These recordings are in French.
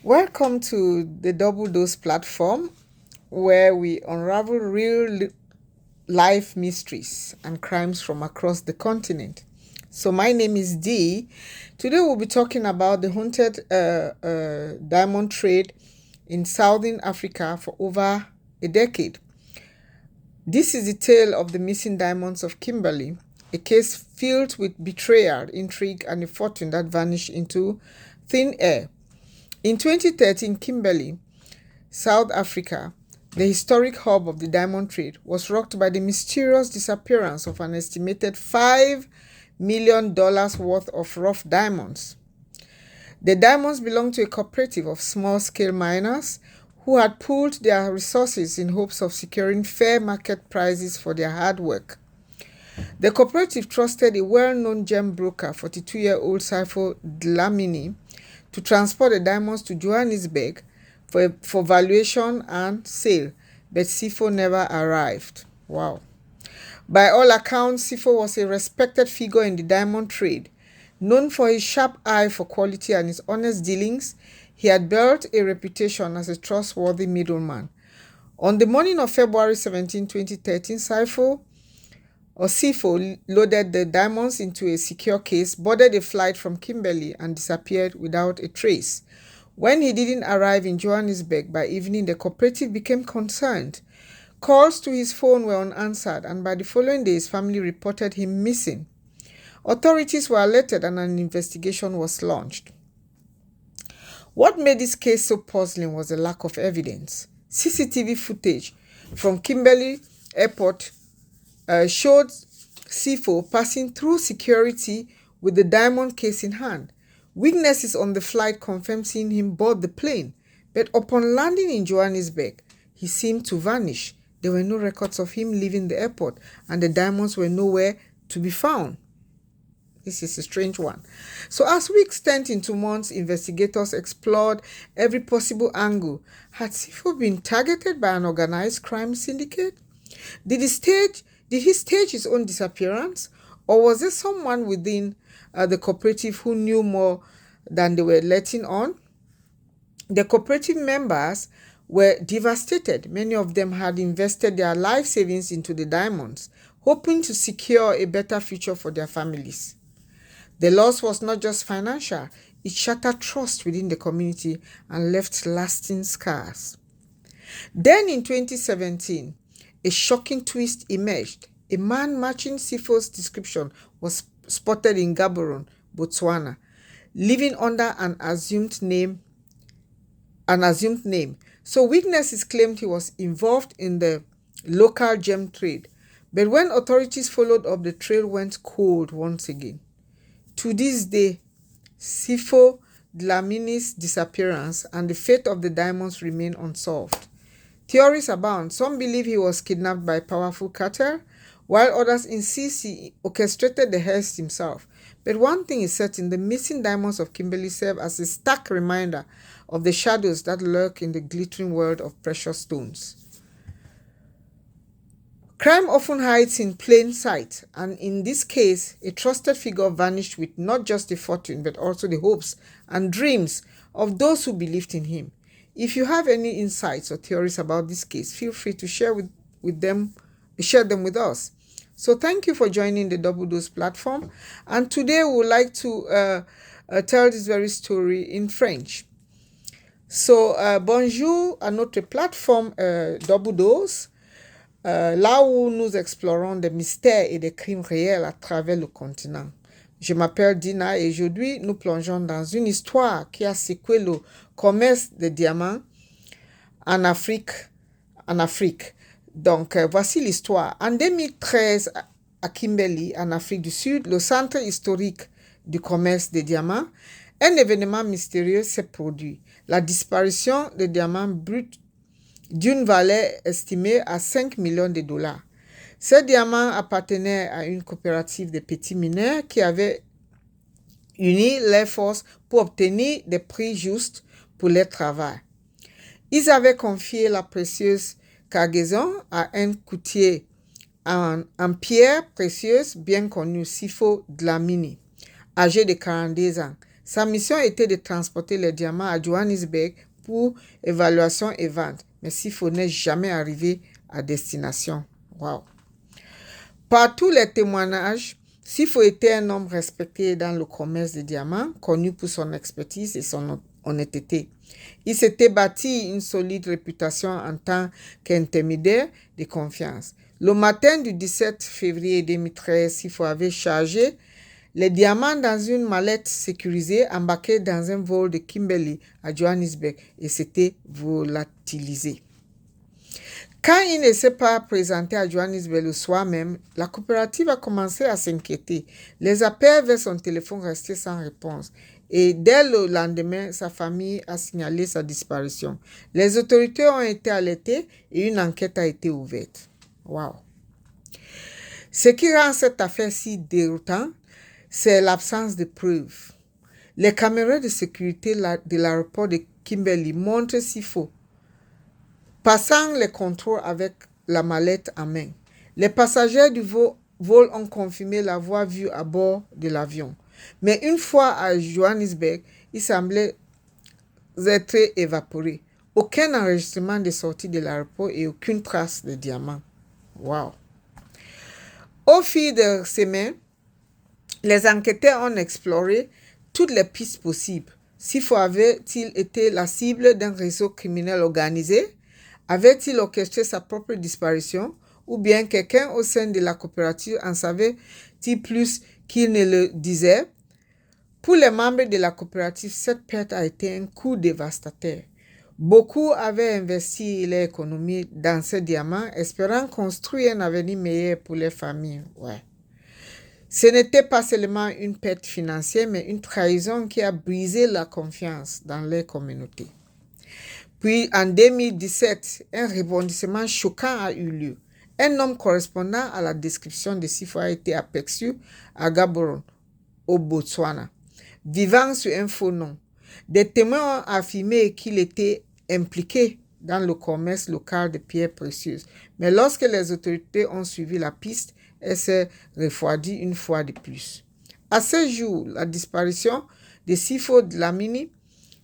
Welcome to the Double Dose platform where we unravel life mysteries and crimes from across the continent. So, my name is Dee. Today, we'll be talking about the haunted diamond trade in Southern Africa for over a decade. This is the tale of the missing diamonds of Kimberley, a case filled with betrayal, intrigue, and a fortune that vanished into thin air. In 2013, Kimberley, South Africa, the historic hub of the diamond trade, was rocked by the mysterious disappearance of an estimated $5 million worth of rough diamonds. The diamonds belonged to a cooperative of small-scale miners who had pooled their resources in hopes of securing fair market prices for their hard work. The cooperative trusted a well-known gem broker, 42-year-old Sifo Dlamini, to transport the diamonds to Johannesburg for valuation and sale, but Sifo never arrived. Wow. By all accounts, Sifo was a respected figure in the diamond trade. Known for his sharp eye for quality and his honest dealings, he had built a reputation as a trustworthy middleman. On the morning of February 17, 2013, Sifo loaded the diamonds into a secure case, boarded a flight from Kimberley, and disappeared without a trace. When he didn't arrive in Johannesburg by evening, the cooperative became concerned. Calls to his phone were unanswered, and by the following day, his family reported him missing. Authorities were alerted and an investigation was launched. What made this case so puzzling was the lack of evidence. CCTV footage from Kimberley Airport showed Sifo passing through security with the diamond case in hand. Witnesses on the flight confirmed seeing him board the plane, but upon landing in Johannesburg, he seemed to vanish. There were no records of him leaving the airport, and the diamonds were nowhere to be found. This is a strange one. So as weeks turned into months, investigators explored every possible angle. Had Sifo been targeted by an organized crime syndicate? Did he stage his own disappearance? Or was there someone within the cooperative who knew more than they were letting on? The cooperative members were devastated. Many of them had invested their life savings into the diamonds, hoping to secure a better future for their families. The loss was not just financial, it shattered trust within the community and left lasting scars. Then in 2017, a shocking twist emerged. A man matching Sifo's description was spotted in Gaborone, Botswana, living under an assumed name. So witnesses claimed he was involved in the local gem trade. But when authorities followed up, the trail went cold once again. To this day, Sifo Dlamini's disappearance and the fate of the diamonds remain unsolved. Theories abound. Some believe he was kidnapped by powerful cartel, while others insist he orchestrated the heist himself. But one thing is certain, the missing diamonds of Kimberley serve as a stark reminder of the shadows that lurk in the glittering world of precious stones. Crime often hides in plain sight, and in this case, a trusted figure vanished with not just a fortune but also the hopes and dreams of those who believed in him. If you have any insights or theories about this case, feel free to share them with us. So thank you for joining the Double Dose platform. And today we would like to tell this very story in French. So bonjour à notre plateforme Double Dose. Là où nous explorons des mystères et des crimes réels à travers le continent. Je m'appelle Dina et aujourd'hui nous plongeons dans une histoire qui a secoué le commerce des diamants en Afrique. Donc voici l'histoire. En 2013, à Kimberley, en Afrique du Sud, le centre historique du commerce des diamants, un événement mystérieux s'est produit. La disparition des diamants bruts d'une valeur estimée à 5 millions de dollars. Ces diamants appartenaient à une coopérative de petits mineurs qui avait uni leurs forces pour obtenir des prix justes pour leur travail. Ils avaient confié la précieuse cargaison à un courtier en pierres précieuses bien connu, Sifo Dlamini, âgé de 42 ans. Sa mission était de transporter les diamants à Johannesburg pour évaluation et vente. Mais Sifo n'est jamais arrivé à destination. Wow. Par tous les témoignages, Sifo était un homme respecté dans le commerce des diamants, connu pour son expertise et son honnêteté. Il s'était bâti une solide réputation en tant qu'intermédiaire de confiance. Le matin du 17 février 2013, Sifo avait chargé les diamants dans une mallette sécurisée embarquée dans un vol de Kimberley à Johannesburg et s'était volatilisé. Quand il ne s'est pas présenté à Johannesburg le soir même, la coopérative a commencé à s'inquiéter. Les appels vers son téléphone restaient sans réponse. Et dès le lendemain, sa famille a signalé sa disparition. Les autorités ont été alertées et une enquête a été ouverte. Wow. Ce qui rend cette affaire si déroutante, c'est l'absence de preuves. Les caméras de sécurité de l'aéroport de Kimberley montrent Sifo passant les contrôles avec la mallette en main. Les passagers du vol ont confirmé l'avoir vu à bord de l'avion. Mais une fois à Johannesburg, il semblait être évaporé. Aucun enregistrement de sortie de l'aéroport et aucune trace de diamant. Wow. Au fil de semaines, les enquêteurs ont exploré toutes les pistes possibles. Sifo avait-il été la cible d'un réseau criminel organisé? Avait-il orchestré sa propre disparition? Ou bien quelqu'un au sein de la coopérative en savait-il plus qu'il ne le disait? Pour les membres de la coopérative, cette perte a été un coup dévastateur. Beaucoup avaient investi leur économie dans ces diamants, espérant construire un avenir meilleur pour les familles. Ouais. Ce n'était pas seulement une perte financière, mais une trahison qui a brisé la confiance dans les communautés. Puis, en 2017, un rebondissement choquant a eu lieu. Un homme correspondant à la description de Sifo a été aperçu à Gaborone, au Botswana, vivant sous un faux nom. Des témoins ont affirmé qu'il était impliqué dans le commerce local de pierres précieuses. Mais lorsque les autorités ont suivi la piste, elle s'est refroidie une fois de plus. À ce jour, la disparition de Sifo Dlamini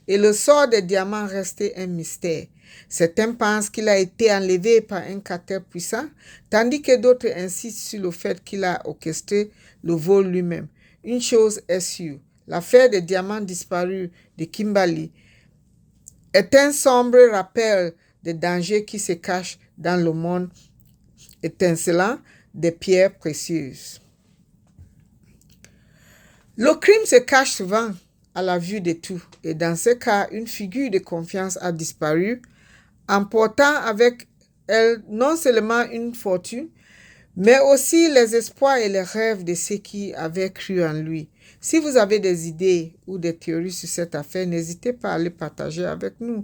et le sort des diamants restait un mystère. Certains pensent qu'il a été enlevé par un cartel puissant, tandis que d'autres insistent sur le fait qu'il a orchestré le vol lui-même. Une chose est sûre, l'affaire des diamants disparus de Kimberley est un sombre rappel des dangers qui se cachent dans le monde étincelant des pierres précieuses. Le crime se cache souvent à la vue de tout, et dans ce cas, une figure de confiance a disparu, emportant avec elle non seulement une fortune, mais aussi les espoirs et les rêves de ceux qui avaient cru en lui. Si vous avez des idées ou des théories sur cette affaire, n'hésitez pas à les partager avec nous.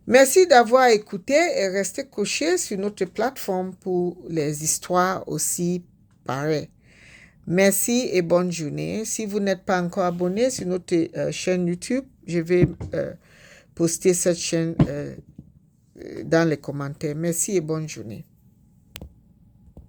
Merci d'avoir écouté et restez cochés sur notre plateforme pour les histoires aussi pareilles. Merci et bonne journée. Si vous n'êtes pas encore abonné sur notre chaîne YouTube, je vais poster cette chaîne dans les commentaires. Merci et bonne journée.